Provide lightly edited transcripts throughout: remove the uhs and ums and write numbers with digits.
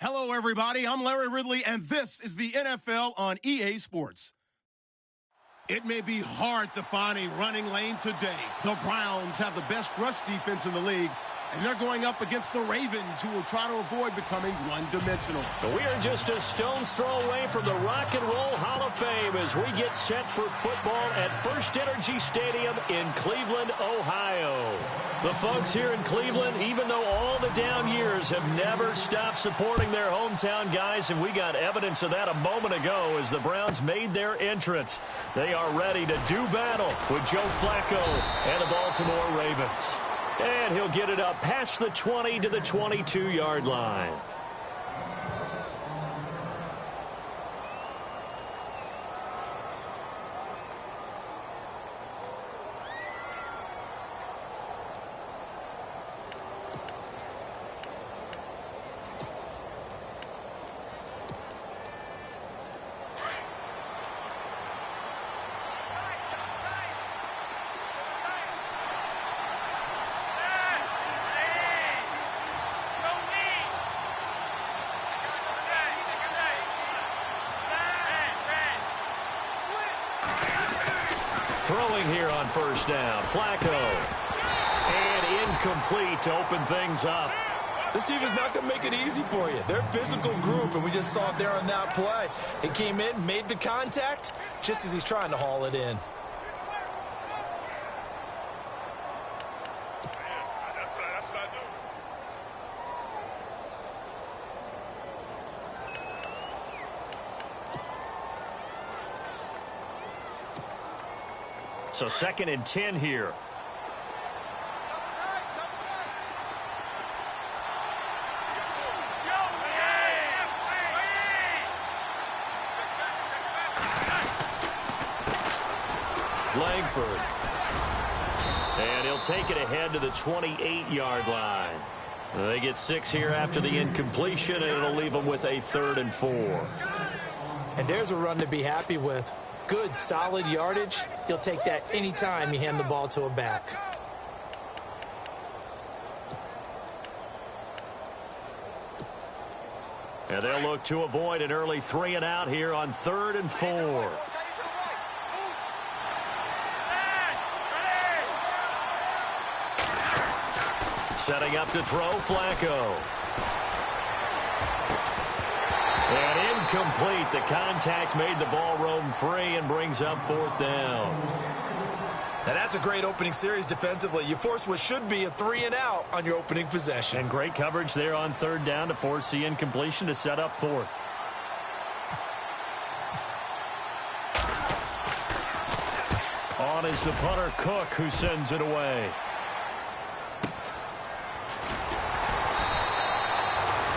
Hello, everybody. I'm Larry Ridley, and this is the NFL on EA Sports. It may be hard to find a running lane today. The Browns have the best rush defense in the league, and they're going up against the Ravens, who will try to avoid becoming one-dimensional. We are just a stone's throw away from the Rock and Roll Hall of Fame as we get set for football at First Energy Stadium in Cleveland, Ohio. The folks here in Cleveland, even though all the down years, have never stopped supporting their hometown guys, and we got evidence of that a moment ago as the Browns made their entrance. They are ready to do battle with Joe Flacco and the Baltimore Ravens. And he'll get it up past the 20 to the 22-yard line. Throwing here on first down, Flacco. And incomplete to open things up. This team is not going to make it easy for you. They're a physical group, and we just saw it there on that play. It came in, made the contact, just as he's trying to haul it in. So 2nd and 10 here. Langford. And he'll take it ahead to the 28-yard line. They get 6 here after the incompletion, and it'll leave them with a 3rd and 4. And there's a run to be happy with. Good, solid yardage. He'll take that anytime you hand the ball to a back. And they'll look to avoid an early 3 and out here on 3rd and 4. Setting up to throw, Flacco. And incomplete. The contact made the ball roam free and brings up 4th down. Now that's a great opening series defensively. You force what should be a 3 and out on your opening possession. And great coverage there on 3rd down to force the incompletion to set up 4th. On is the punter, Cook, who sends it away.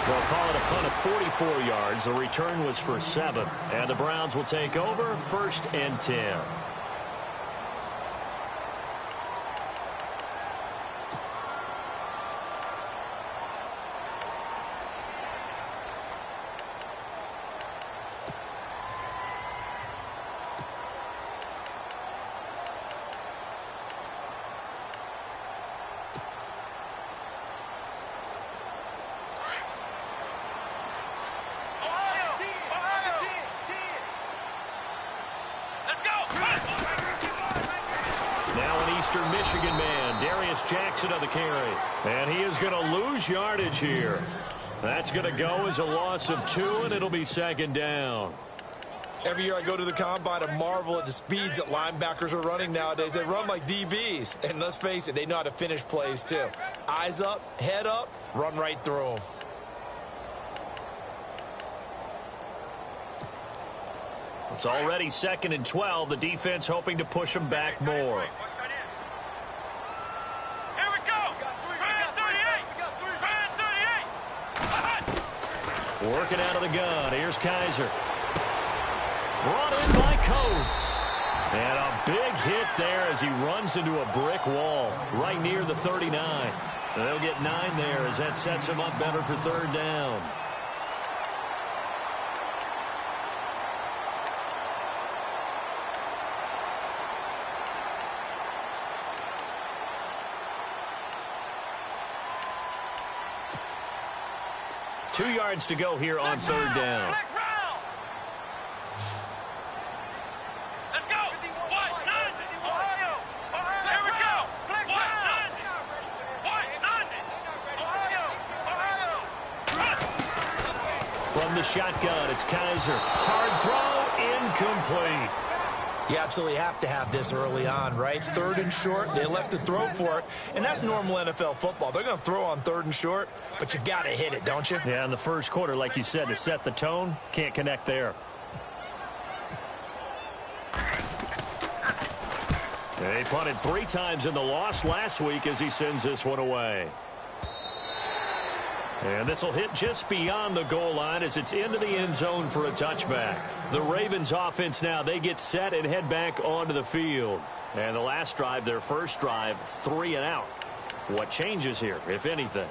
They'll call it a punt of 44 yards. The return was for 7. And the Browns will take over 1st and 10. Eastern Michigan man, Darius Jackson on the carry. And he is going to lose yardage here. That's going to go as a loss of 2, and it'll be 2nd down. Every year I go to the combine and marvel at the speeds that linebackers are running nowadays. They run like DBs. And let's face it, they know how to finish plays too. Eyes up, head up, run right through them. It's already 2nd and 12. The defense hoping to push them back more. Working out of the gun. Here's Kaiser. Brought in by Coates. And a big hit there as he runs into a brick wall right near the 39. And they'll get 9 there as that sets him up better for 3rd down. 2 yards to go here on third down. From the shotgun, it's Kaiser. Hard throw, incomplete. You absolutely have to have this early on, right? 3rd and short, they elect to throw for it, and that's normal NFL football. They're going to throw on 3rd and short, but you've got to hit it, don't you? Yeah, in the first quarter, like you said, to set the tone, can't connect there. He punted 3 times in the loss last week as he sends this one away. And this will hit just beyond the goal line as it's into the end zone for a touchback. The Ravens offense now, they get set and head back onto the field. And the last drive, their first drive, 3 and out. What changes here, if anything?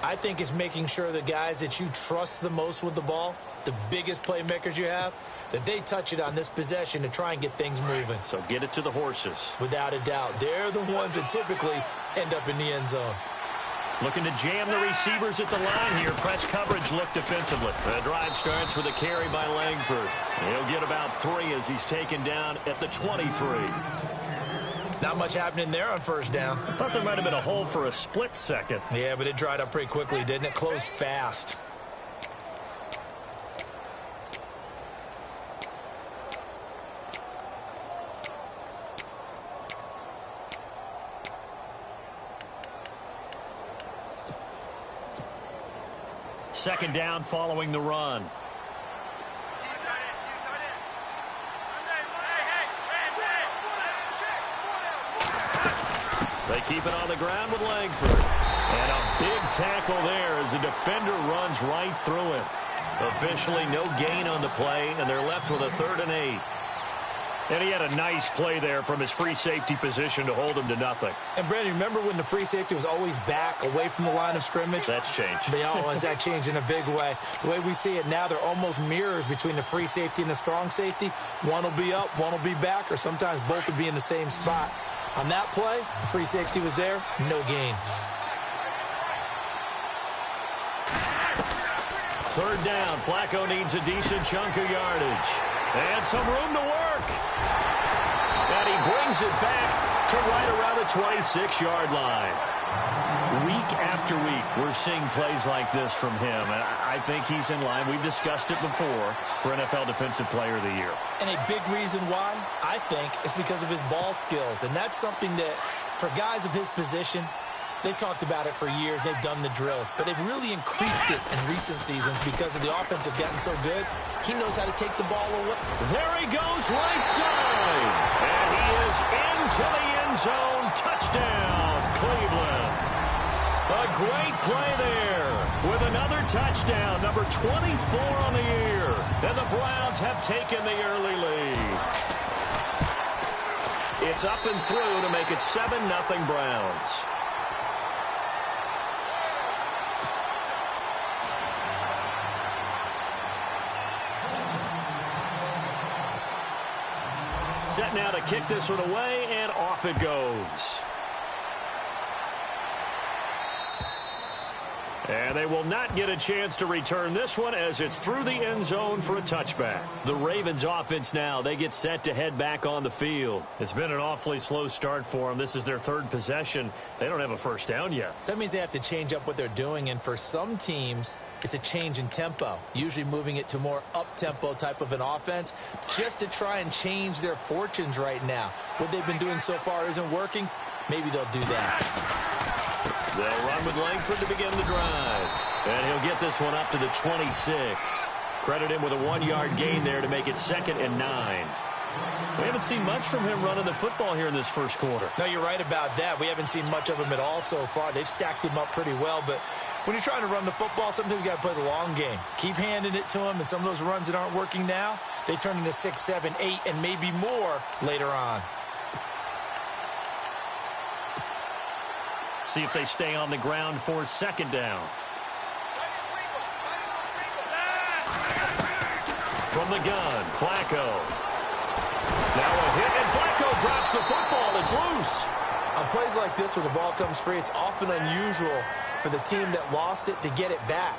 I think it's making sure the guys that you trust the most with the ball, the biggest playmakers you have, that they touch it on this possession to try and get things moving. So get it to the horses. Without a doubt. They're the ones that typically end up in the end zone. Looking to jam the receivers at the line here. Press coverage look defensively. The drive starts with a carry by Langford. He'll get about 3 as he's taken down at the 23. Not much happening there on first down. I thought there might have been a hole for a split second. Yeah, but it dried up pretty quickly, didn't it? Closed fast. Second down following the run. They keep it on the ground with Langford. And a big tackle there as the defender runs right through him. Officially no gain on the play, and they're left with a 3rd and 8. And he had a nice play there from his free safety position to hold him to nothing. And, Brandon, remember when the free safety was always back away from the line of scrimmage? That's changed. Has that changed in a big way? The way we see it now, they're almost mirrors between the free safety and the strong safety. One will be up, one will be back, or sometimes both will be in the same spot. On that play, the free safety was there, no gain. 3rd down. Flacco needs a decent chunk of yardage. And some room to work. And he brings it back to right around the 26-yard line. Week after week, we're seeing plays like this from him. And I think he's in line. We've discussed it before for NFL Defensive Player of the Year. And a big reason why, I think, is because of his ball skills. And that's something that, for guys of his position, they've talked about it for years. They've done the drills. But they've really increased it in recent seasons because of the offense have gotten so good. He knows how to take the ball away. There he goes, right side. And he is into the end zone. Touchdown, Cleveland. A great play there with another touchdown, number 24 on the year. And the Browns have taken the early lead. It's up and through to make it 7-0 Browns. Set now to kick this one away, and off it goes. And they will not get a chance to return this one as it's through the end zone for a touchback. The Ravens offense now, they get set to head back on the field. It's been an awfully slow start for them. This is their 3rd possession. They don't have a first down yet. So that means they have to change up what they're doing, and for some teams, it's a change in tempo, usually moving it to more up-tempo type of an offense just to try and change their fortunes right now. What they've been doing so far isn't working. Maybe they'll do that. They'll run with Langford to begin the drive. And he'll get this one up to the 26. Credit him with a 1-yard gain there to make it 2nd and 9. We haven't seen much from him running the football here in this first quarter. No, you're right about that. We haven't seen much of him at all so far. They've stacked him up pretty well, but when you're trying to run the football, sometimes you got to play the long game. Keep handing it to him, and some of those runs that aren't working now, they turn into 6, 7, 8, and maybe more later on. See if they stay on the ground for 2nd down. From the gun, Flacco. Now a hit, and Flacco drops the football. It's loose. On plays like this where the ball comes free, it's often unusual for the team that lost it to get it back.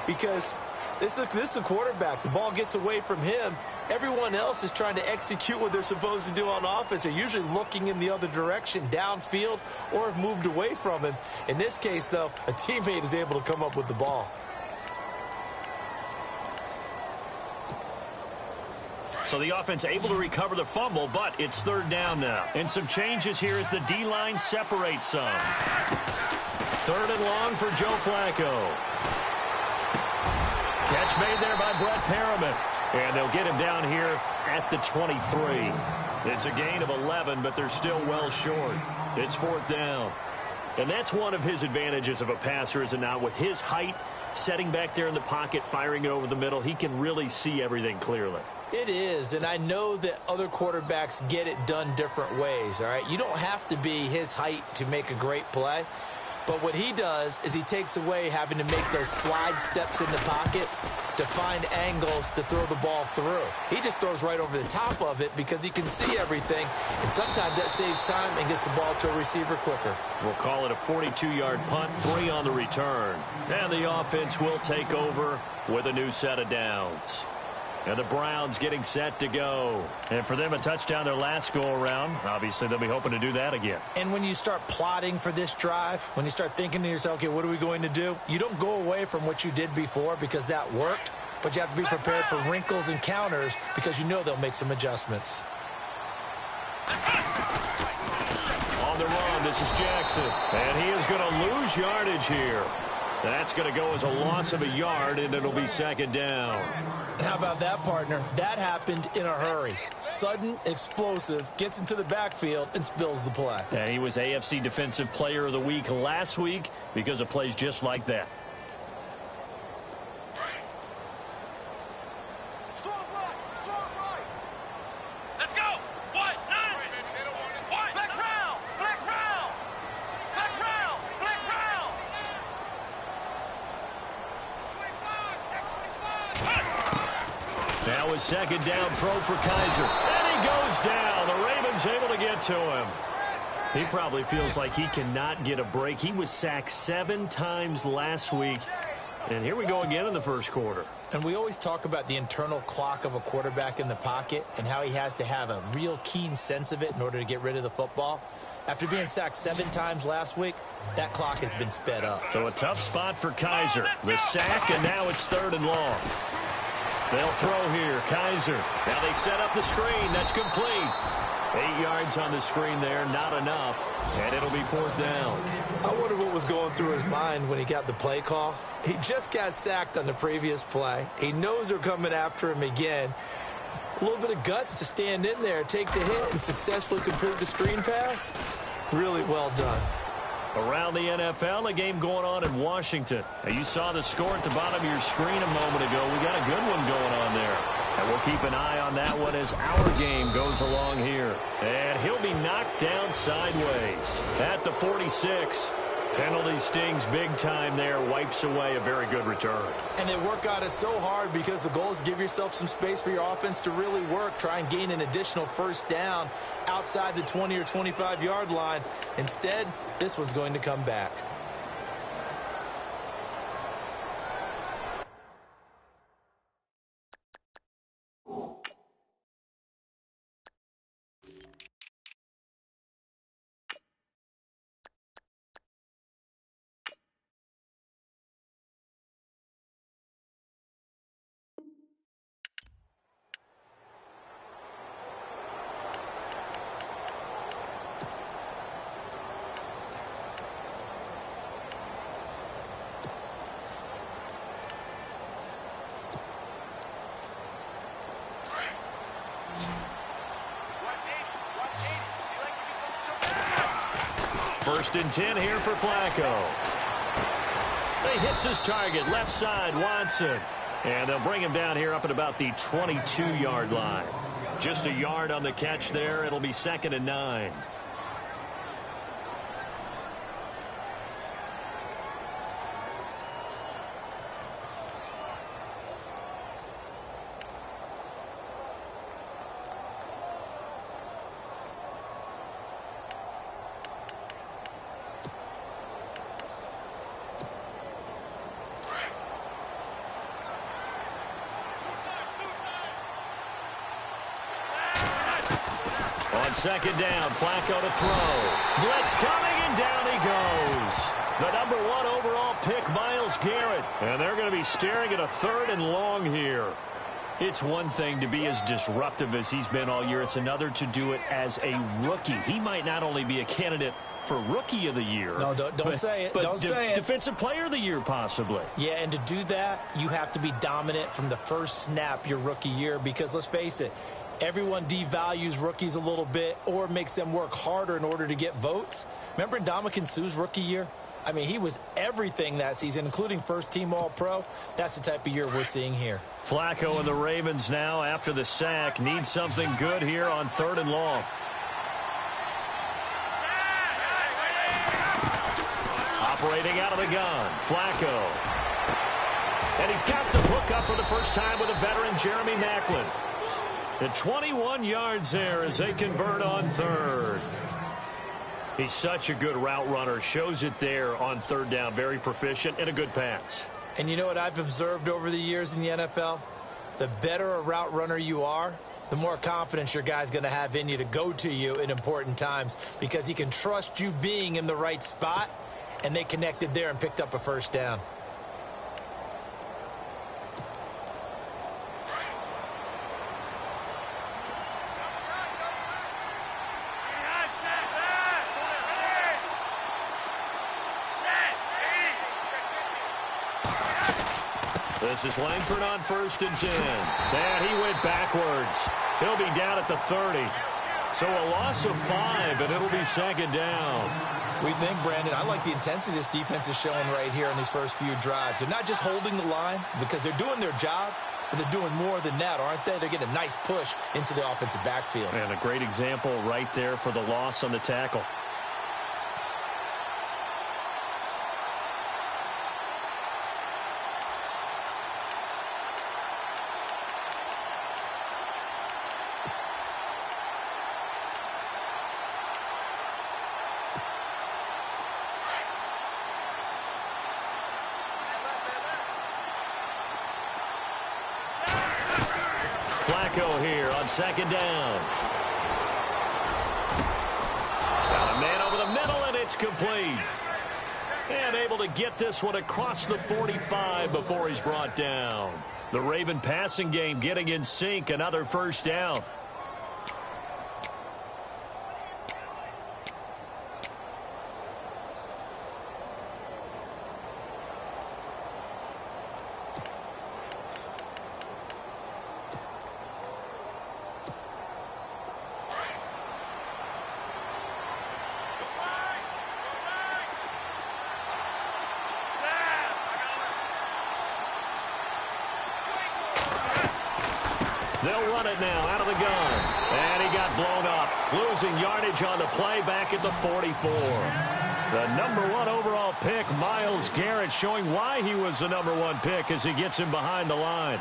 because this is a quarterback. The ball gets away from him. Everyone else is trying to execute what they're supposed to do on offense. They're usually looking in the other direction, downfield, or have moved away from him. In this case, though, a teammate is able to come up with the ball. So the offense able to recover the fumble, but it's third down now. And some changes here as the D-line separates some. Third and long for Joe Flacco. Catch made there by Brett Perriman. And they'll get him down here at the 23. It's a gain of 11, but they're still well short. It's fourth down. And that's one of his advantages of a passer, is it not? With his height, setting back there in the pocket, firing it over the middle, he can really see everything clearly. It is, and I know that other quarterbacks get it done different ways, all right? You don't have to be his height to make a great play, but what he does is he takes away having to make those slide steps in the pocket to find angles to throw the ball through. He just throws right over the top of it because he can see everything, and sometimes that saves time and gets the ball to a receiver quicker. We'll call it a 42-yard punt, 3 on the return. And the offense will take over with a new set of downs. And the Browns getting set to go. And for them, a touchdown their last go-around. Obviously, they'll be hoping to do that again. And when you start plotting for this drive, when you start thinking to yourself, okay, what are we going to do? You don't go away from what you did before because that worked, but you have to be prepared for wrinkles and counters because you know they'll make some adjustments. On the run, this is Jackson. And he is going to lose yardage here. That's going to go as a loss of a yard, and it'll be second down. How about that, partner? That happened in a hurry. Sudden, explosive, gets into the backfield, and spills the play. And he was AFC Defensive Player of the Week last week because of plays just like that. Now a second down throw for Kaiser. And he goes down. The Ravens able to get to him. He probably feels like he cannot get a break. He was sacked 7 times last week. And here we go again in the first quarter. And we always talk about the internal clock of a quarterback in the pocket and how he has to have a real keen sense of it in order to get rid of the football. After being sacked 7 times last week, that clock has been sped up. So a tough spot for Kaiser. The sack, and now it's third and long. They'll throw here. Kaiser. Now they set up the screen. That's complete. 8 yards on the screen there. Not enough. And it'll be fourth down. I wonder what was going through his mind when he got the play call. He just got sacked on the previous play. He knows they're coming after him again. A little bit of guts to stand in there, take the hit, and successfully complete the screen pass. Really well done. Around the NFL, a game going on in Washington. Now, you saw the score at the bottom of your screen a moment ago. We got a good one going on there. And we'll keep an eye on that one as our game goes along here. And he'll be knocked down sideways at the 46. Penalty stings big time there. Wipes away a very good return. And they work on it so hard because the goal is to give yourself some space for your offense to really work. Try and gain an additional first down outside the 20 or 25-yard line. Instead, this one's going to come back. First and 10 here for Flacco. He hits his target, left side, Watson. And they'll bring him down here up at about the 22-yard line. Just a yard on the catch there. It'll be second and 9. On second down, Flacco to throw. Blitz coming, and down he goes. The number 1 overall pick, Myles Garrett. And they're going to be staring at a 3rd and long here. It's one thing to be as disruptive as he's been all year. It's another to do it as a rookie. He might not only be a candidate for Rookie of the Year. No, don't say it. Don't say it. Defensive Player of the Year, possibly. Yeah, and to do that, you have to be dominant from the first snap your rookie year, because let's face it, everyone devalues rookies a little bit or makes them work harder in order to get votes. Remember Ndamukong Suh's rookie year? I mean, he was everything that season, including first-team All-Pro. That's the type of year we're seeing here. Flacco and the Ravens now, after the sack, need something good here on 3rd and long. Operating out of the gun, Flacco. And he's got the hook up for the first time with a veteran, Jeremy Maclin. At 21 yards there as they convert on 3rd. He's such a good route runner. Shows it there on 3rd down. Very proficient and a good pass. And you know what I've observed over the years in the NFL? The better a route runner you are, the more confidence your guy's going to have in you to go to you in important times, because he can trust you being in the right spot, and they connected there and picked up a first down. This is Langford on 1st and 10. And he went backwards. He'll be down at the 30. So a loss of 5, and it'll be 2nd down. We think, Brandon, I like the intensity this defense is showing right here in these first few drives. They're not just holding the line because they're doing their job, but they're doing more than that, aren't they? They're getting a nice push into the offensive backfield. And a great example right there for the loss on the tackle. Flacco here on 2nd down. Got a man over the middle, and it's complete. And able to get this one across the 45 before he's brought down. The Raven passing game getting in sync. Another first down. They'll run it now out of the gun. And he got blown up. Losing yardage on the play back at the 44. The number 1 overall pick, Myles Garrett, showing why he was the number 1 pick as he gets him behind the line.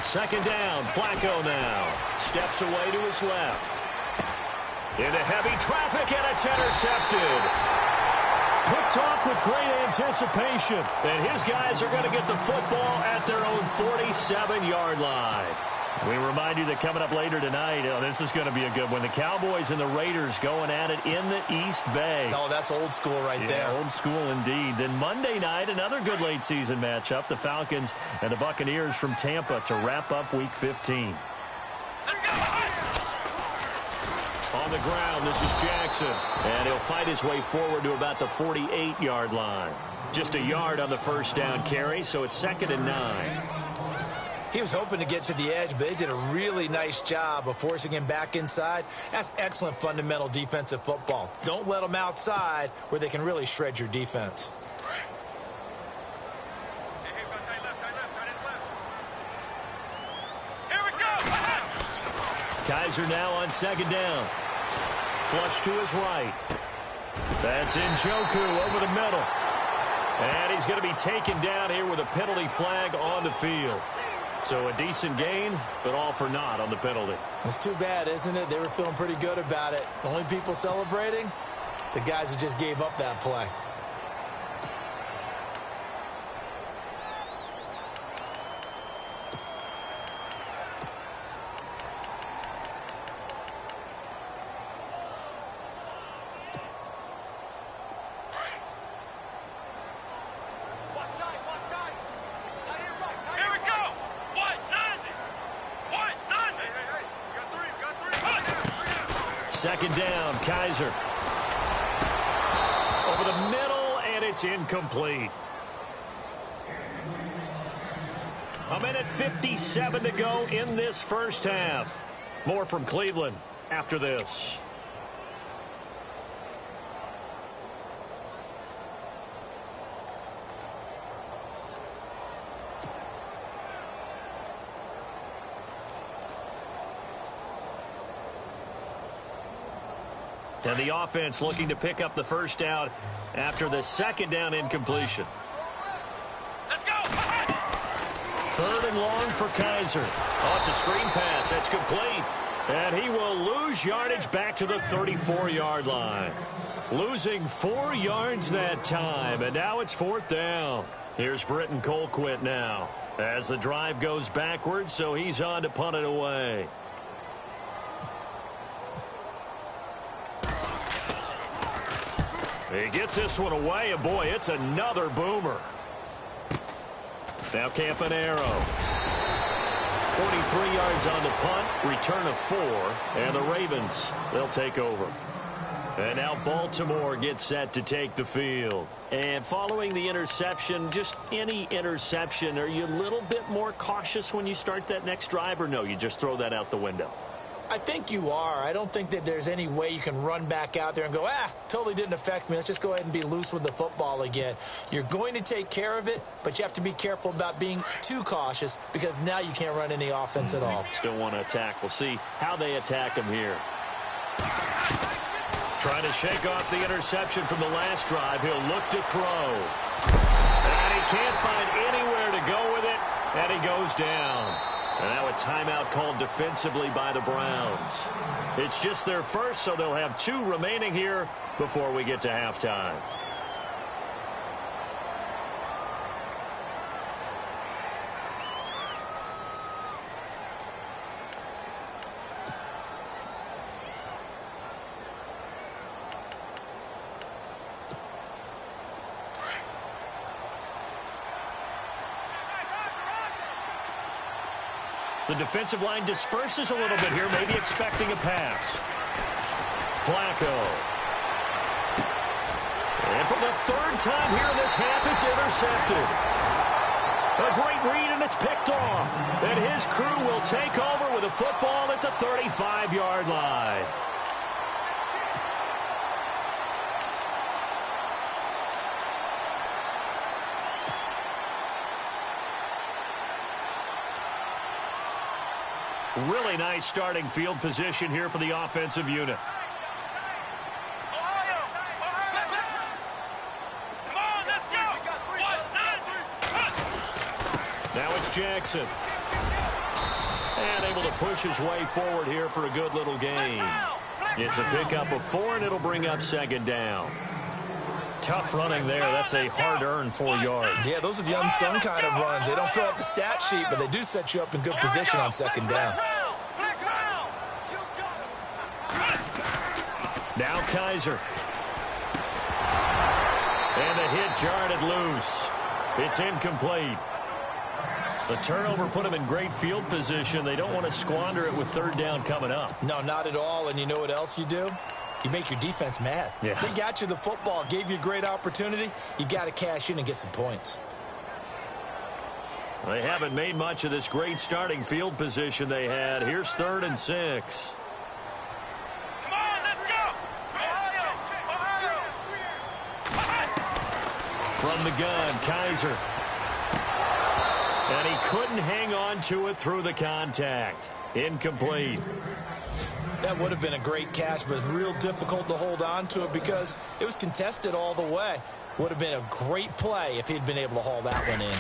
Second down, Flacco now. Steps away to his left. Into heavy traffic, and it's intercepted. Picked off with great anticipation. And his guys are going to get the football at their own 47-yard line. We remind you that coming up later tonight, this is going to be a good one. The Cowboys and the Raiders going at it in the East Bay. Oh, that's old school right there. Old school indeed. Then Monday night, another good late season matchup. The Falcons and the Buccaneers from Tampa to wrap up Week 15. On the ground, this is Jackson. And he'll fight his way forward to about the 48-yard line. Just a yard on the first down carry, so it's 2nd and 9. He was hoping to get to the edge, but they did a really nice job of forcing him back inside. That's excellent fundamental defensive football. Don't let them outside where they can really shred your defense. Kaiser now on second down. Flush to his right. That's Njoku over the middle. And he's going to be taken down here with a penalty flag on the field. So a decent gain, but all for naught on the penalty. It's too bad, isn't it? They were feeling pretty good about it. The only people celebrating, the guys who just gave up that play. Second down, Kaiser. Over the middle, and it's incomplete. A minute 57 to go in this first half. More from Cleveland after this. And the offense looking to pick up the first down after the second down incompletion. Let's go! Third and long for Kaiser. Oh, it's a screen pass. That's complete. And he will lose yardage back to the 34-yard line. Losing 4 yards that time. And now it's fourth down. Here's Britton Colquitt now as the drive goes backwards, so he's on to punt it away. He gets this one away, and boy, it's another boomer. Now Campanaro. 43 yards on the punt, return of 4, and the Ravens, they'll take over. And now Baltimore gets set to take the field. And following the interception, just any interception, are you a little bit more cautious when you start that next drive, or no, you just throw that out the window? I think you are. I don't think that there's any way you can run back out there and go, totally didn't affect me. Let's just go ahead and be loose with the football again. You're going to take care of it, but you have to be careful about being too cautious because now you can't run any offense at all. Still want to attack. We'll see how they attack him here. Trying to shake off the interception from the last drive. He'll look to throw. And he can't find anywhere to go with it, and he goes down. And now a timeout called defensively by the Browns. It's just their first, so they'll have 2 remaining here before we get to halftime. The defensive line disperses a little bit here, maybe expecting a pass. Flacco. And for the 3rd time here in this half, it's intercepted. A great read, and it's picked off. And his crew will take over with a football at the 35-yard line. Really nice starting field position here for the offensive unit. Now it's Jackson. And able to push his way forward here for a good little gain. It's a pickup of 4, and it'll bring up second down. Tough running there. That's a hard-earned 4 yards. Yeah, those are the unsung kind of runs. They don't fill up the stat sheet, but they do set you up in good position on second down. Now Kaiser. And the hit jarred it loose. It's incomplete. The turnover put them in great field position. They don't want to squander it with 3rd down coming up. No, not at all. And you know what else you do? You make your defense mad. Yeah. They got you the football, gave you a great opportunity. You got to cash in and get some points. They haven't made much of this great starting field position they had. Here's 3rd and 6. Come on, let's go! From the gun, Kaiser. And he couldn't hang on to it through the contact. Incomplete. That would have been a great catch, but it's real difficult to hold on to it because it was contested all the way. Would have been a great play if he'd been able to haul that one in.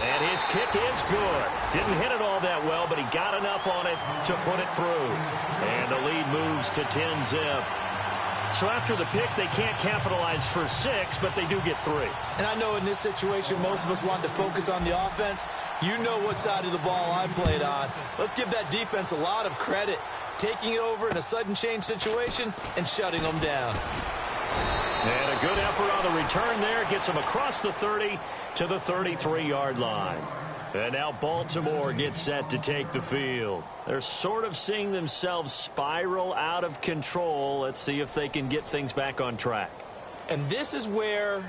And his kick is good. Didn't hit it all that well, but he got enough on it to put it through. And the lead moves to 10-zip. So after the pick, they can't capitalize for 6, but they do get 3. And I know in this situation, most of us want to focus on the offense. You know what side of the ball I played on. Let's give that defense a lot of credit. Taking it over in a sudden change situation and shutting them down. And a good effort on the return there. Gets them across the 30 to the 33-yard line. And now Baltimore gets set to take the field. They're sort of seeing themselves spiral out of control. Let's see if they can get things back on track. And this is where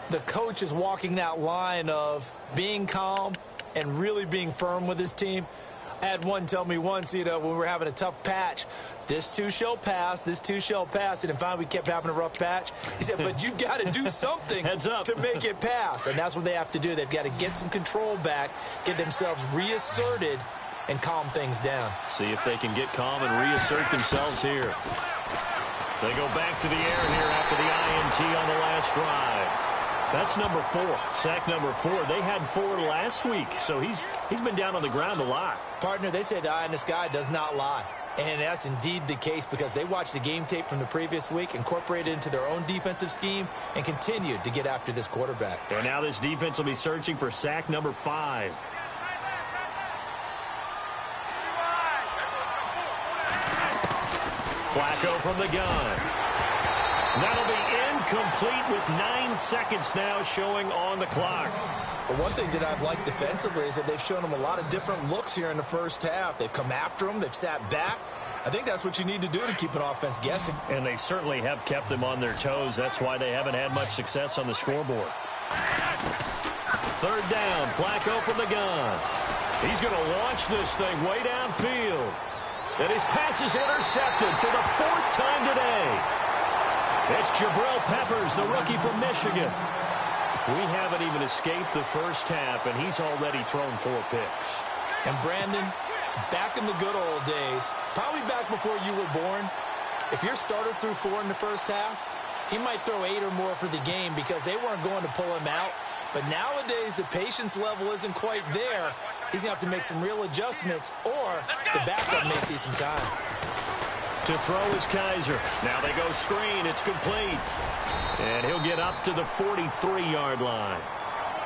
the coach is walking that line of being calm and really being firm with his team. I had one tell me once, when we were having a tough patch, this too shall pass, this too shall pass. And finally, we kept having a rough patch. He said, but you've got to do something to make it pass. And that's what they have to do. They've got to get some control back, get themselves reasserted, and calm things down. See if they can get calm and reassert themselves here. They go back to the air here after the INT on the last drive. That's number 4, sack number 4. They had 4 last week, so he's been down on the ground a lot. Partner, they say the eye in the sky does not lie. And that's indeed the case because they watched the game tape from the previous week, incorporated it into their own defensive scheme, and continued to get after this quarterback. And now this defense will be searching for sack number 5. Flacco from the gun. That'll be incomplete with 9 seconds now showing on the clock. But one thing that I've liked defensively is that they've shown them a lot of different looks here in the first half. They've come after them. They've sat back. I think that's what you need to do to keep an offense guessing. And they certainly have kept them on their toes. That's why they haven't had much success on the scoreboard. 3rd down, Flacco from the gun. He's going to launch this thing way downfield. And his pass is intercepted for the 4th time today. It's Jabril Peppers, the rookie from Michigan. We haven't even escaped the first half, and he's already thrown 4 picks. And Brandon, back in the good old days, probably back before you were born, if your starter threw 4 in the first half, he might throw 8 or more for the game because they weren't going to pull him out. But nowadays, the patience level isn't quite there. He's going to have to make some real adjustments, or the backup may see some time. To throw is Kaiser. Now they go screen. It's complete. And he'll get up to the 43-yard line.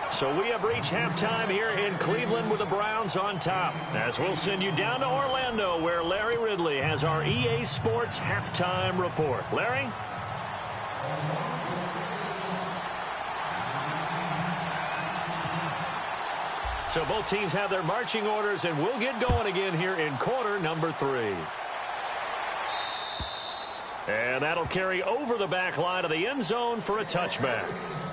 So we have reached halftime here in Cleveland with the Browns on top. As we'll send you down to Orlando where Larry Ridley has our EA Sports halftime report. Larry? So both teams have their marching orders, and we'll get going again here in quarter number 3. And that'll carry over the back line of the end zone for a touchback.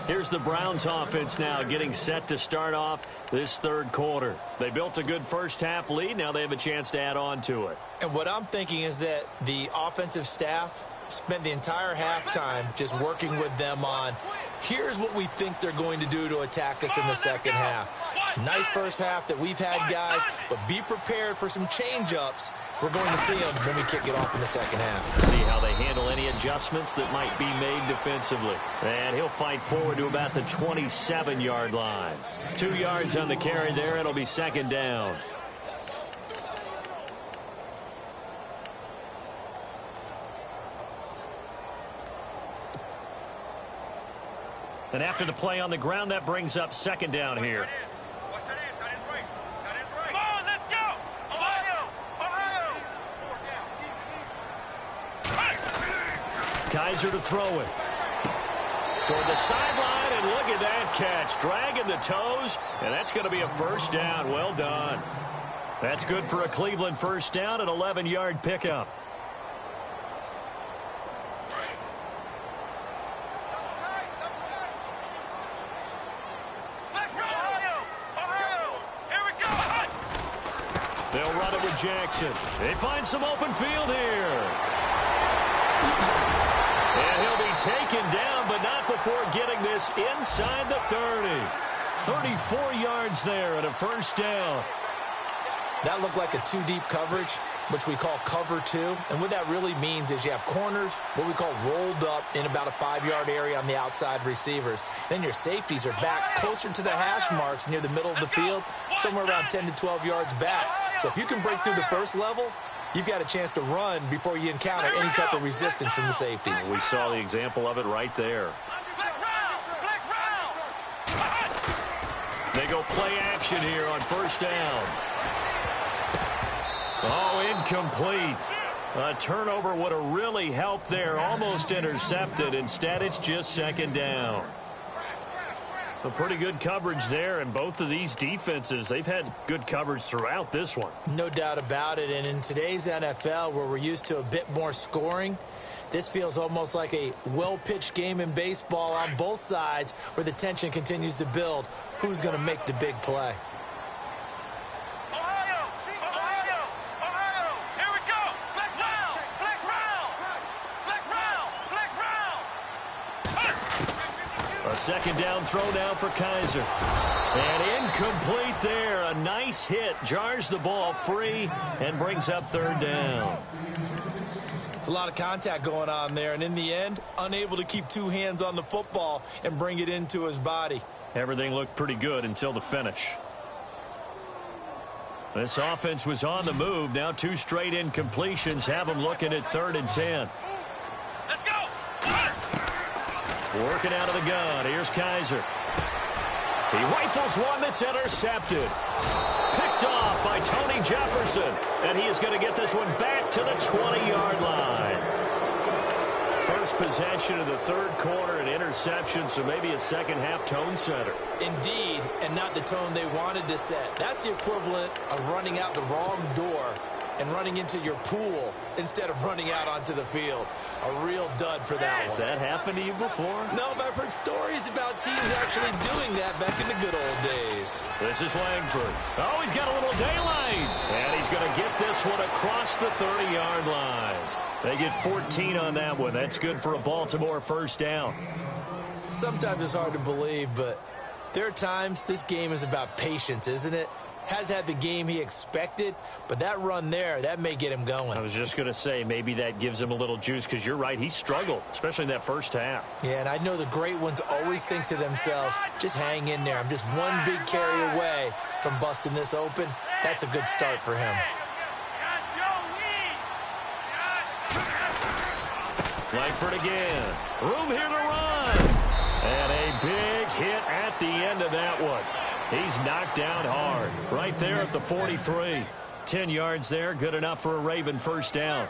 Here's the Browns offense now getting set to start off this 3rd quarter. They built a good first half lead. Now they have a chance to add on to it. And what I'm thinking is that the offensive staff spent the entire halftime just working with them on, here's what we think they're going to do to attack us in the second half. Nice first half that we've had, guys, but be prepared for some change-ups. We're going to see them when we kick it off in the second half. See how they handle any adjustments that might be made defensively. And he'll fight forward to about the 27-yard line. 2 yards on the carry there. It'll be 2nd down. And after the play on the ground, that brings up 2nd down here. Come on, let's go! Ohio! Kaiser to throw it. Toward the sideline, and look at that catch. Dragging the toes, and that's going to be a 1st down. Well done. That's good for a Cleveland 1st down, an 11-yard pickup. They'll run it with Jackson. They find some open field here. And he'll be taken down, but not before getting this inside the 30. 34 yards there and a first down. That looked like a two-deep coverage, which we call cover two. And what that really means is you have corners, what we call rolled up in about a 5-yard area on the outside receivers. Then your safeties are back closer to the hash marks near the middle of the field, somewhere around 10 to 12 yards back. So if you can break through the first level, you've got a chance to run before you encounter any type of resistance from the safeties. We saw the example of it right there. They go play action here on first down. Oh, incomplete. A turnover would have really helped there. Almost intercepted. Instead, it's just second down. So pretty good coverage there, and both of these defenses, they've had good coverage throughout this one. No doubt about it, and in today's NFL, where we're used to a bit more scoring, this feels almost like a well-pitched game in baseball on both sides where the tension continues to build. Who's going to make the big play? A second down throw now for Kaiser. And incomplete there. A nice hit. Jars the ball free and brings up third down. It's a lot of contact going on there, and in the end, unable to keep two hands on the football and bring it into his body. Everything looked pretty good until the finish. This offense was on the move. Now two straight incompletions have them looking at 3rd and 10. Let's go. Working out of the gun. Here's Kaiser. He rifles one that's intercepted. Picked off by Tony Jefferson. And he is going to get this one back to the 20-yard line. First possession of the third quarter, an interception, so maybe a second-half tone setter. Indeed, and not the tone they wanted to set. That's the equivalent of running out the wrong door and running into your pool instead of running out onto the field. A real dud for that Has one. that happened to you before? No, but I've heard stories about teams actually doing that back in the good old days. This is Langford. Oh, he's got a little daylight. And he's going to get this one across the 30-yard line. They get 14 on that one. That's good for a Baltimore first down. Sometimes it's hard to believe, but there are times this game is about patience, isn't it? Has had the game he expected, but that run there, that may get him going. I was just going to say, maybe that gives him a little juice, because you're right, he struggled, especially in that first half. Yeah, and I know the great ones always think to themselves, just hang in there. I'm just one big carry away from busting this open. That's a good start for him. Langford again. Room here to run. And a big hit at the end of that one. He's knocked down hard. Right there at the 43. 10 yards there. Good enough for a Raven first down.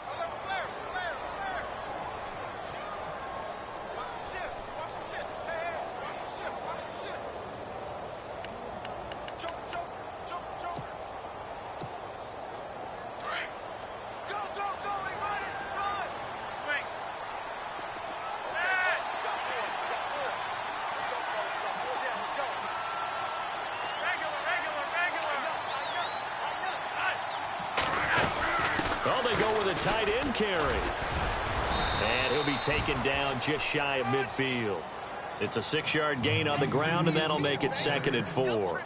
Well, they go with a tight end carry. And he'll be taken down just shy of midfield. It's a 6-yard gain on the ground, and that'll make it 2nd and 4.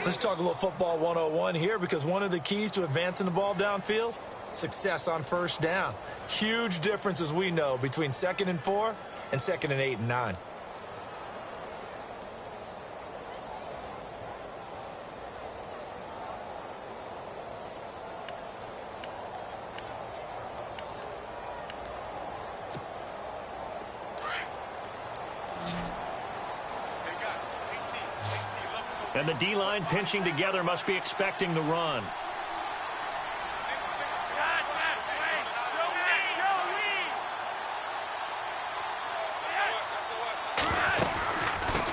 Let's talk a little football 101 here, because one of the keys to advancing the ball downfield, success on first down. Huge difference, as we know, between 2nd and 4 and 2nd and 8 and 9. And the D-line pinching together must be expecting the run.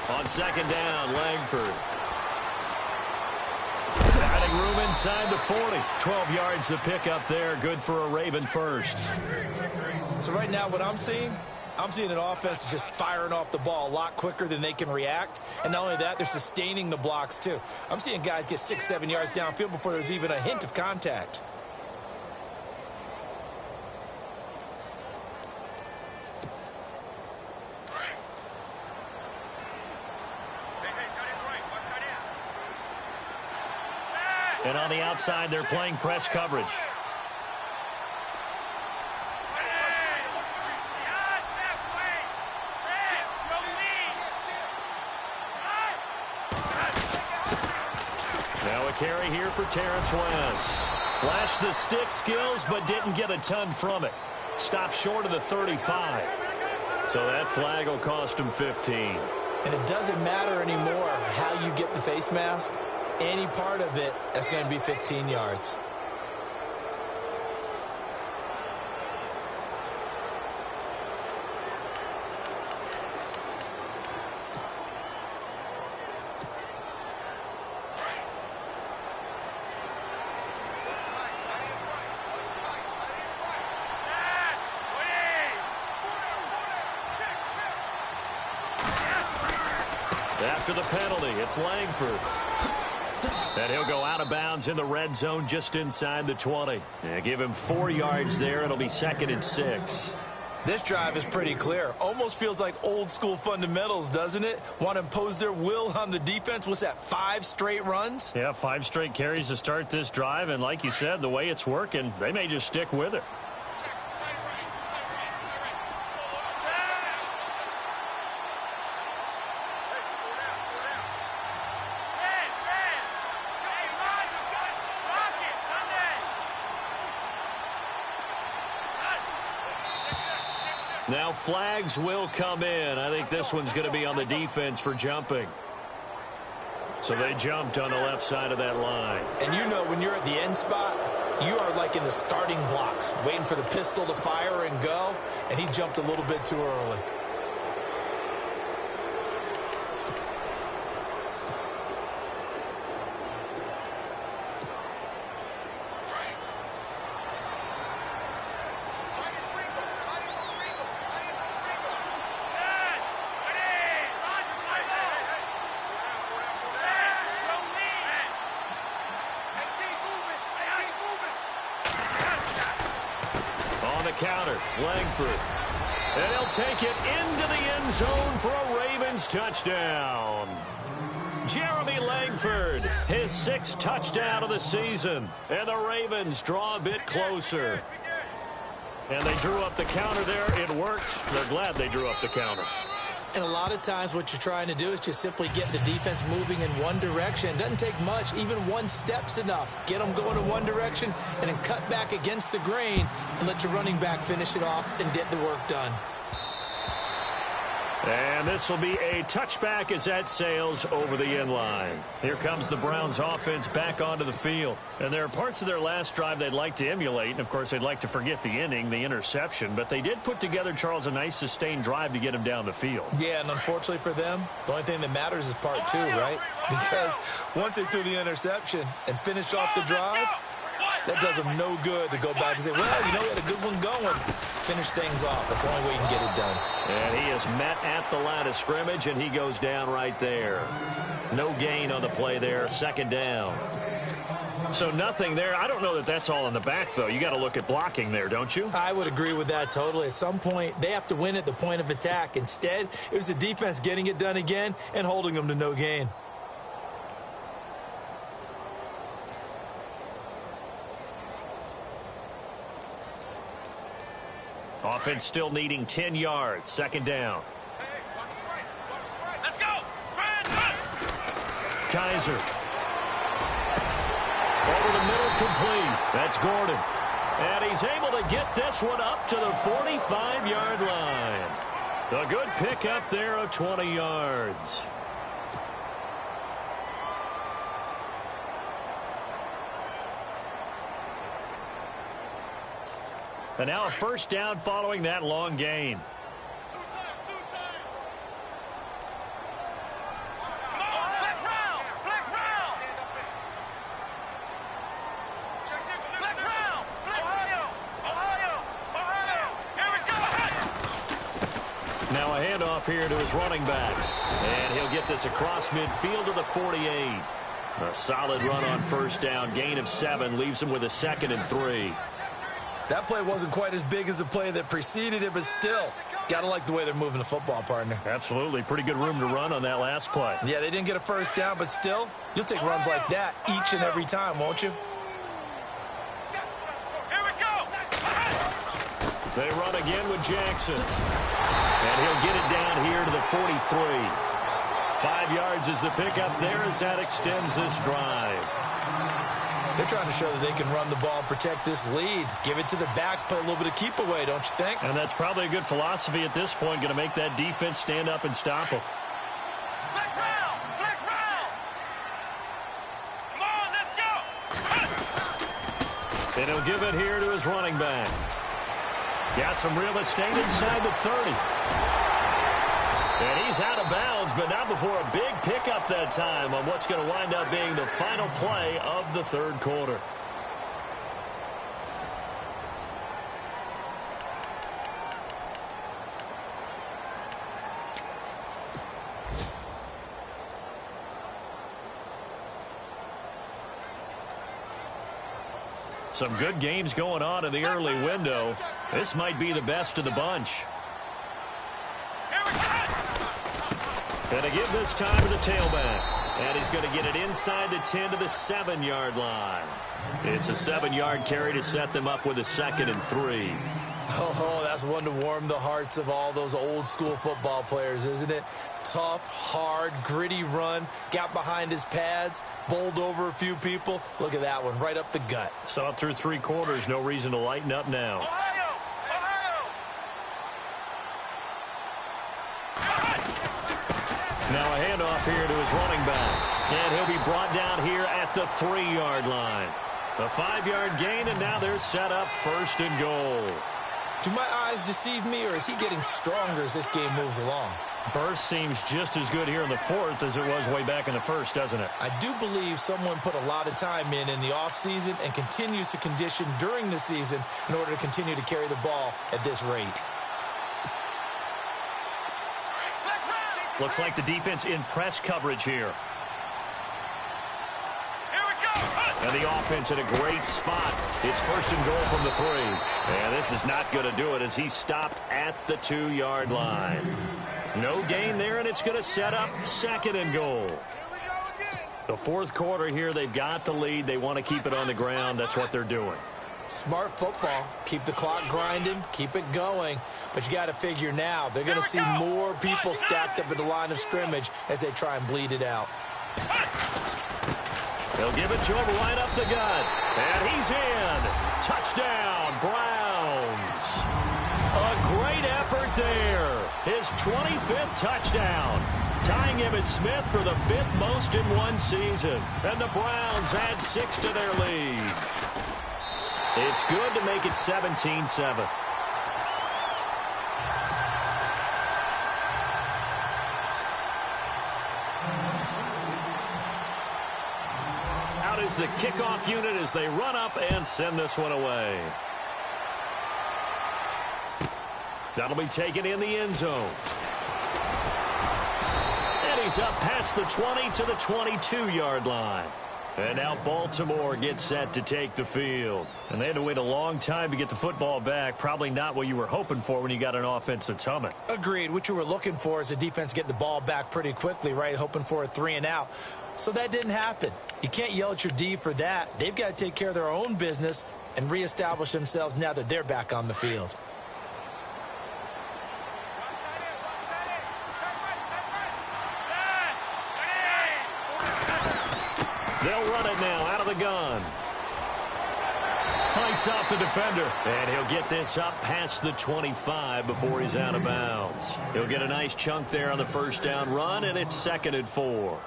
On second down, Langford. Finding room inside the 40. 12 yards to pick up there. Good for a Raven first. So right now what I'm seeing I'm seeing an offense just firing off the ball a lot quicker than they can react. And not only that, they're sustaining the blocks, too. I'm seeing guys get 6, 7 yards downfield before there's even a hint of contact. And on the outside, they're playing press coverage. Now a carry here for Terrence West. Flashed the stick skills, but didn't get a ton from it. Stopped short of the 35. So that flag will cost him 15. And it doesn't matter anymore how you get the face mask. Any part of it, that's going to be 15 yards. After the penalty, it's Langford. And he'll go out of bounds in the red zone just inside the 20. Yeah, give him 4 yards there. It'll be 2nd and 6. This drive is pretty clear. Almost feels like old school fundamentals, doesn't it? Want to impose their will on the defense. What's that, 5 straight runs? Yeah, 5 straight carries to start this drive. And like you said, the way it's working, they may just stick with it. Now flags will come in. I think this one's going to be on the defense for jumping. So they jumped on the left side of that line. And you know when you're at the end spot, you are like in the starting blocks, waiting for the pistol to fire and go, and he jumped a little bit too early. Counter, Langford. And he'll take it into the end zone for a Ravens touchdown. Jeremy Langford, his 6th touchdown of the season. And the Ravens draw a bit closer. And they drew up the counter there. It worked. They're glad they drew up the counter. And a lot of times what you're trying to do is just simply get the defense moving in one direction. It doesn't take much. Even 1 step's enough. Get them going in one direction and then cut back against the grain and let your running back finish it off and get the work done. And this will be a touchback as that sails over the end line. Here comes the Browns offense back onto the field. And there are parts of their last drive they'd like to emulate. And, of course, they'd like to forget the inning, the interception. But they did put together, Charles, a nice sustained drive to get him down the field. Yeah, and unfortunately for them, the only thing that matters is part 2, right? Because once they threw the interception and finished off the drive, that does them no good to go back and say, well, you know, we had a good one going. Finish things off. That's the only way you can get it done. And he is met at the line of scrimmage, and he goes down right there. No gain on the play there. 2nd down. So nothing there. I don't know that that's all in the back, though. You got to look at blocking there, don't you? I would agree with that totally. At some point, they have to win at the point of attack. Instead, it was the defense getting it done again and holding them to no gain. Offense still needing 10 yards. 2nd down. Let's go! Kaiser. Over the middle, complete. That's Gordon. And he's able to get this one up to the 45-yard line. A good pickup there of 20 yards. And now a 1st down following that long gain. handoff here to his running back. And he'll get this across midfield to the 48. A solid run on first down. Gain of 7 leaves him with a 2nd and 3. That play wasn't quite as big as the play that preceded it, but still, got to like the way they're moving the football, partner. Absolutely. Pretty good room to run on that last play. Yeah, they didn't get a first down, but still, you'll take runs like that each and every time, won't you? Here we go. They run again with Jackson. And he'll get it down here to the 43. 5 yards is the pickup there as that extends this drive. They're trying to show that they can run the ball and protect this lead. Give it to the backs, play a little bit of keep away, don't you think? And that's probably a good philosophy at this point, going to make that defense stand up and stop them. Flex round. Flex round. Come on, let's go. And he'll give it here to his running back. Got some real estate inside the 30. And he's out of bounds, but not before a big pickup that time on what's going to wind up being the final play of the third quarter. Some good games going on in the early window. This might be the best of the bunch. Going to give this time to the tailback. And he's going to get it inside the 10 to the 7-yard line. It's a 7-yard carry to set them up with a 2nd and 3. Oh, that's one to warm the hearts of all those old-school football players, isn't it? Tough, hard, gritty run. Got behind his pads, bowled over a few people. Look at that one, right up the gut. Saw it through 3 quarters. No reason to lighten up now. Ohio. Now a handoff here to his running back. And he'll be brought down here at the 3-yard line. A 5-yard gain, and now they're set up 1st and goal. Do my eyes deceive me, or is he getting stronger as this game moves along? Burst seems just as good here in the 4th as it was way back in the 1st, doesn't it? I do believe someone put a lot of time in the offseason and continues to condition during the season in order to continue to carry the ball at this rate. Looks like the defense in press coverage here. Here we go. And the offense in a great spot. It's 1st and goal from the 3. And this is not going to do it as he's stopped at the 2-yard line. No gain there, and it's going to set up 2nd and goal. The 4th quarter here, they've got the lead. They want to keep it on the ground. That's what they're doing. Smart football. Keep the clock grinding. Keep it going. But you got to figure now, they're going to see more people stacked up at the line of scrimmage as they try and bleed it out. They'll give it to him right up the gut. And he's in. Touchdown, Browns. A great effort there. His 25th touchdown. Tying Emmitt Smith for the 5th most in one season. And the Browns add 6 to their lead. It's good to make it 17-7. Out is the kickoff unit as they run up and send this one away. That'll be taken in the end zone. And he's up past the 20 to the 22-yard line. And now Baltimore gets set to take the field. And they had to wait a long time to get the football back. Probably not what you were hoping for when you got an offense that's humming. Agreed. What you were looking for is the defense get the ball back pretty quickly, right? Hoping for a 3 and out. So that didn't happen. You can't yell at your D for that. They've got to take care of their own business and reestablish themselves now that they're back on the field. They'll run it now out of the gun. Fights off the defender. And he'll get this up past the 25 before he's out of bounds. He'll get a nice chunk there on the 1st down run, and it's 2nd and 4.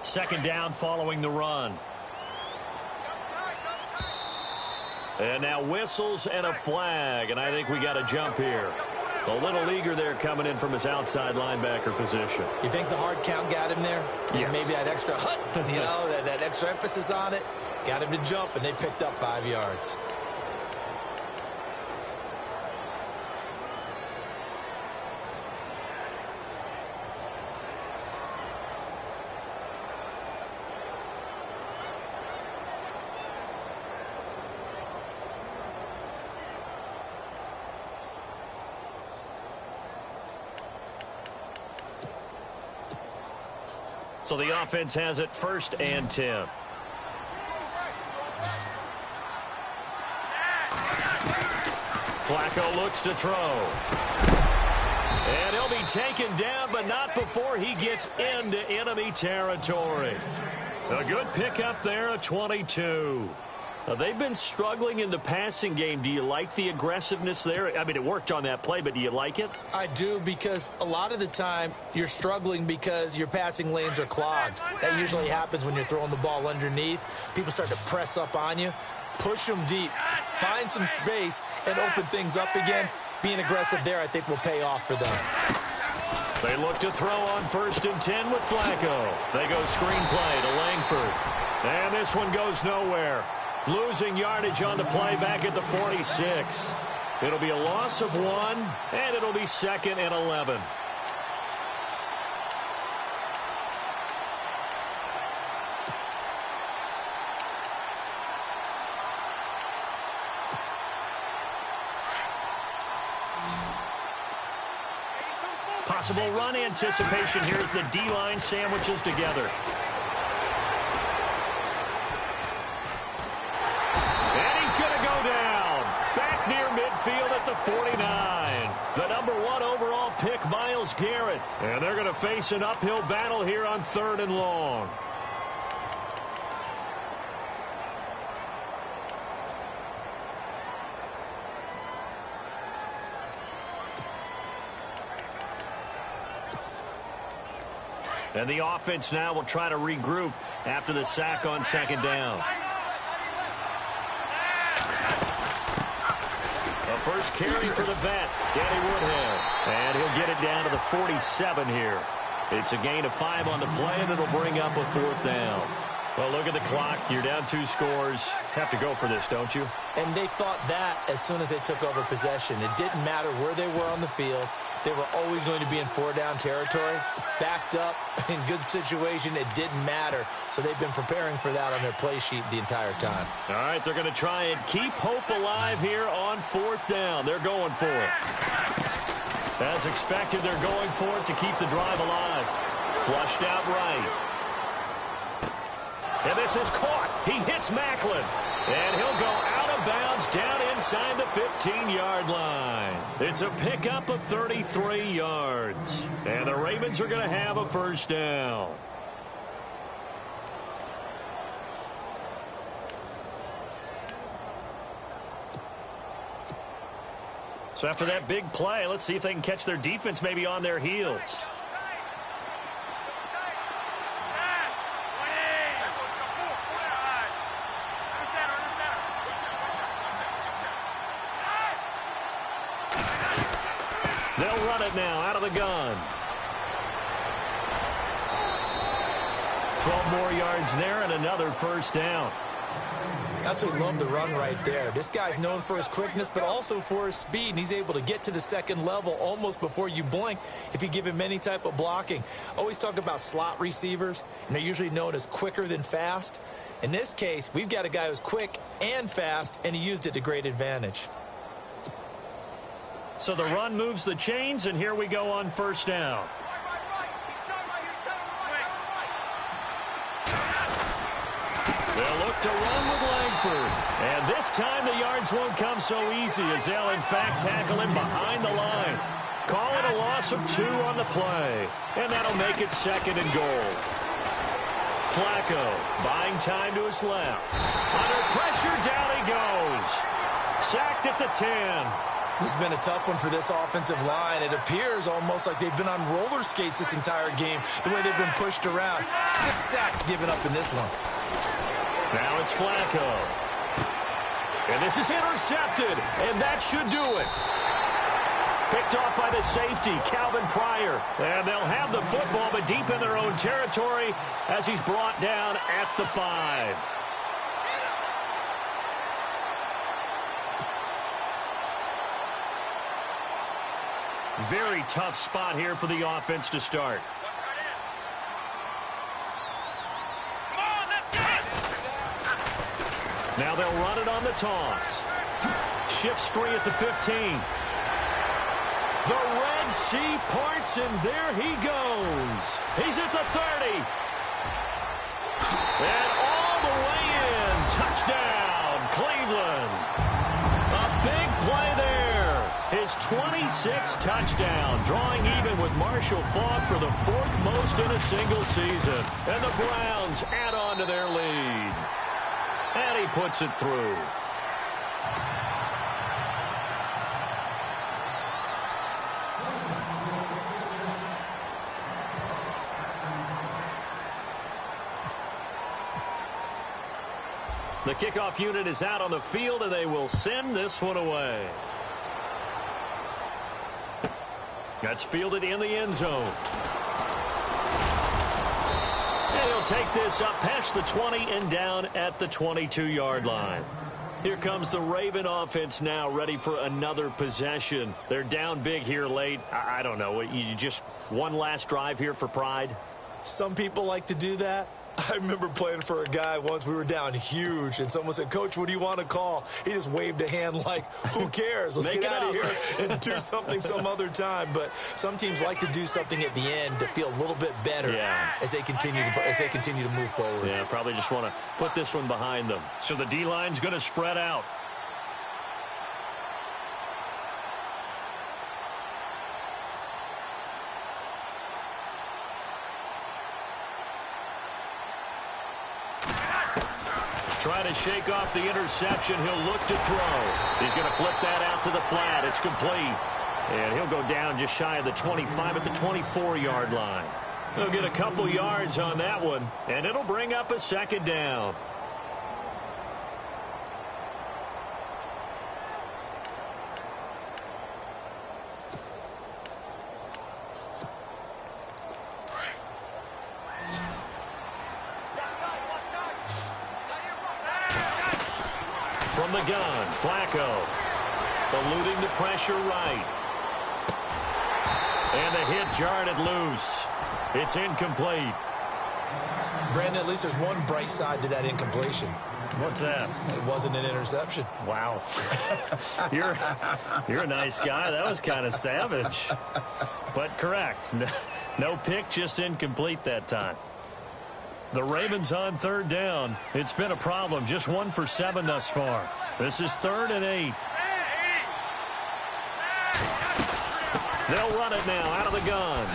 Second down following the run. And now whistles and a flag, and I think we got a jump here. A little eager there coming in from his outside linebacker position. You think the hard count got him there? Yes. Maybe that extra hut, you know, that extra emphasis on it, got him to jump, and they picked up 5 yards. So the offense has it 1st and 10. Flacco looks to throw. And he'll be taken down, but not before he gets into enemy territory. A good pickup there, a 22. They've been struggling in the passing game. Do you like the aggressiveness there? I mean, it worked on that play, but do you like it? I do, because a lot of the time you're struggling because your passing lanes are clogged. That usually happens when you're throwing the ball underneath. People start to press up on you. Push them deep. Find some space and open things up again. Being aggressive there, I think, will pay off for them. They look to throw on 1st and 10 with Flacco. They go screenplay to Langford. And this one goes nowhere. Losing yardage on the play back at the 46. It'll be a loss of 1, and it'll be 2nd and 11. Possible run anticipation here as the D-line sandwiches together. Near midfield at the 49. The number 1 overall pick, Myles Garrett. And they're going to face an uphill battle here on 3rd and long. And the offense now will try to regroup after the sack on 2nd down. First carry for the vet, Danny Woodhead. And he'll get it down to the 47 here. It's a gain of 5 on the play, and it'll bring up a 4th down. Well, look at the clock. You're down 2 scores. Have to go for this, don't you? And they thought that as soon as they took over possession. It didn't matter where they were on the field. They were always going to be in 4-down territory. Backed up, in good situation, it didn't matter. So they've been preparing for that on their play sheet the entire time. All right, they're going to try and keep hope alive here on 4th down. They're going for it. As expected, they're going for it to keep the drive alive. Flushed out right. And this is caught. He hits Macklin. And he'll go out of bounds down inside the 15-yard line. It's a pickup of 33 yards. And the Ravens are going to have a 1st down. So after that big play, let's see if they can catch their defense maybe on their heels. They'll run it now out of the gun. 12 more yards there and another 1st down. Absolutely love the run right there. This guy's known for his quickness, but also for his speed, and he's able to get to the 2nd level almost before you blink if you give him any type of blocking. Always talk about slot receivers, and they're usually known as quicker than fast. In this case, we've got a guy who's quick and fast, and he used it to great advantage. So the run moves the chains, and here we go on 1st down. They'll look to run with Langford. And this time the yards won't come so easy as they'll, in fact, tackle him behind the line. Call it a loss of 2 on the play. And that'll make it 2nd and goal. Flacco buying time to his left. Under pressure, down he goes. Sacked at the 10. This has been a tough one for this offensive line. It appears almost like they've been on roller skates this entire game, the way they've been pushed around. 6 sacks given up in this one. Now it's Flacco. And this is intercepted, and that should do it. Picked off by the safety, Calvin Pryor. And they'll have the football, but deep in their own territory as he's brought down at the 5. Very tough spot here for the offense to start. Now they'll run it on the toss. Shifts free at the 15. The Red Sea parts, and there he goes. He's at the 30. And all the way in. Touchdown, Cleveland. A big play there. His 26th touchdown, drawing even with Marshall Faulk for the 4th most in a single season. And the Browns add on to their lead. And he puts it through. The kickoff unit is out on the field, and they will send this one away. That's fielded in the end zone. And he'll take this up past the 20 and down at the 22-yard line. Here comes the Raven offense now, ready for another possession. They're down big here late. I don't know. You just one last drive here for pride? Some people like to do that. I remember playing for a guy once. We were down huge, and someone said, "Coach, what do you want to call?" He just waved a hand like, who cares? Let's get out of here and do something some other time. But some teams like to do something at the end to feel a little bit better as they continue to move forward. Yeah, probably just want to put this one behind them. So the D-line's going to spread out. Trying to shake off the interception. He'll look to throw. He's going to flip that out to the flat. It's complete. And he'll go down just shy of the 25 at the 24-yard line. He'll get a couple yards on that one, and it'll bring up a second down. From the gun, Flacco, eluding the pressure right. And the hit jarred it loose. It's incomplete. Brandon, at least there's one bright side to that incompletion. What's that? It wasn't an interception. Wow. You're a nice guy. That was kind of savage. But correct. No pick, just incomplete that time. The Ravens on third down. It's been a problem. Just 1 for 7 thus far. This is 3rd and 8. They'll run it now out of the gun.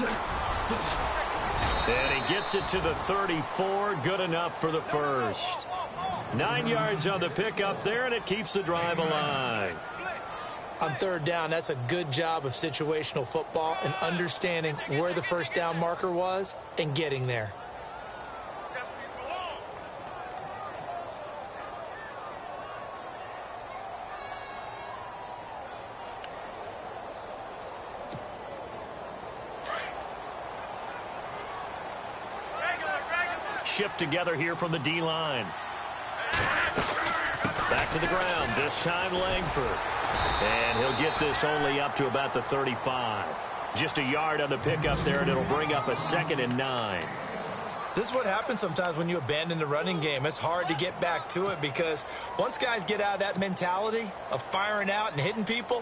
And he gets it to the 34. Good enough for the first. 9 yards on the pickup there, and it keeps the drive alive. On third down, that's a good job of situational football and understanding where the first down marker was and getting there. Shift together here from the D-line. Back to the ground, this time Langford. And he'll get this only up to about the 35. Just a yard on the pickup there, and it'll bring up a 2nd and 9. This is what happens sometimes when you abandon the running game. It's hard to get back to it because once guys get out of that mentality of firing out and hitting people,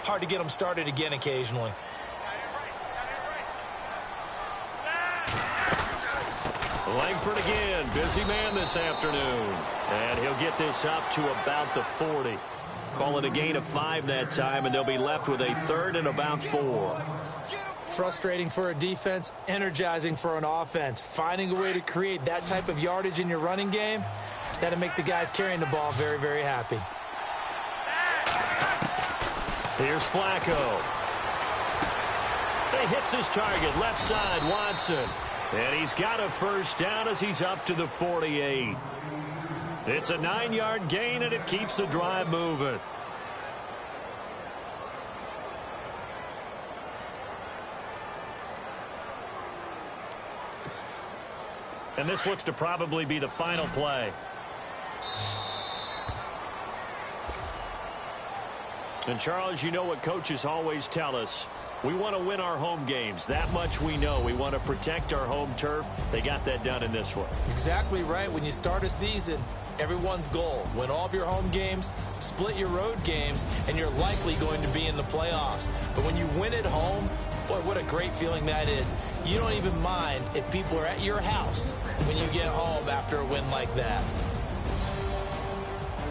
hard to get them started again occasionally. Langford again, busy man this afternoon. And he'll get this up to about the 40. Call it a gain of 5 that time, and they'll be left with a 3rd and about 4. Frustrating for a defense, energizing for an offense. Finding a way to create that type of yardage in your running game, that'll make the guys carrying the ball very, very happy. Here's Flacco. He hits his target, left side, Watson. And he's got a first down as he's up to the 48. It's a 9-yard gain, and it keeps the drive moving. And this looks to probably be the final play. And, Charles, you know what coaches always tell us. We want to win our home games. That much we know. We want to protect our home turf. They got that done in this one. Exactly right. When you start a season, everyone's goal: win all of your home games, split your road games, and you're likely going to be in the playoffs. But when you win at home, boy, what a great feeling that is. You don't even mind if people are at your house when you get home after a win like that.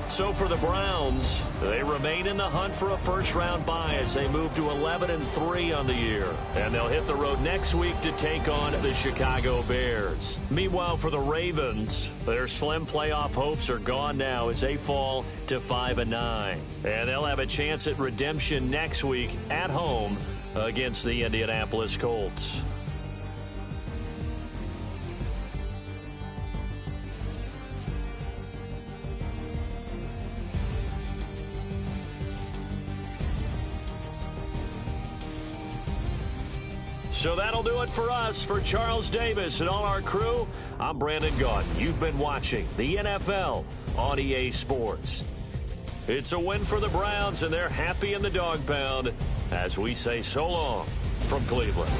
So for the Browns, they remain in the hunt for a first-round bye as they move to 11-3 on the year. And they'll hit the road next week to take on the Chicago Bears. Meanwhile, for the Ravens, their slim playoff hopes are gone now as they fall to 5-9. And they'll have a chance at redemption next week at home against the Indianapolis Colts. So that'll do it for us. For Charles Davis and all our crew, I'm Brandon Gaudin. You've been watching the NFL on EA Sports. It's a win for the Browns, and they're happy in the dog pound as we say so long from Cleveland.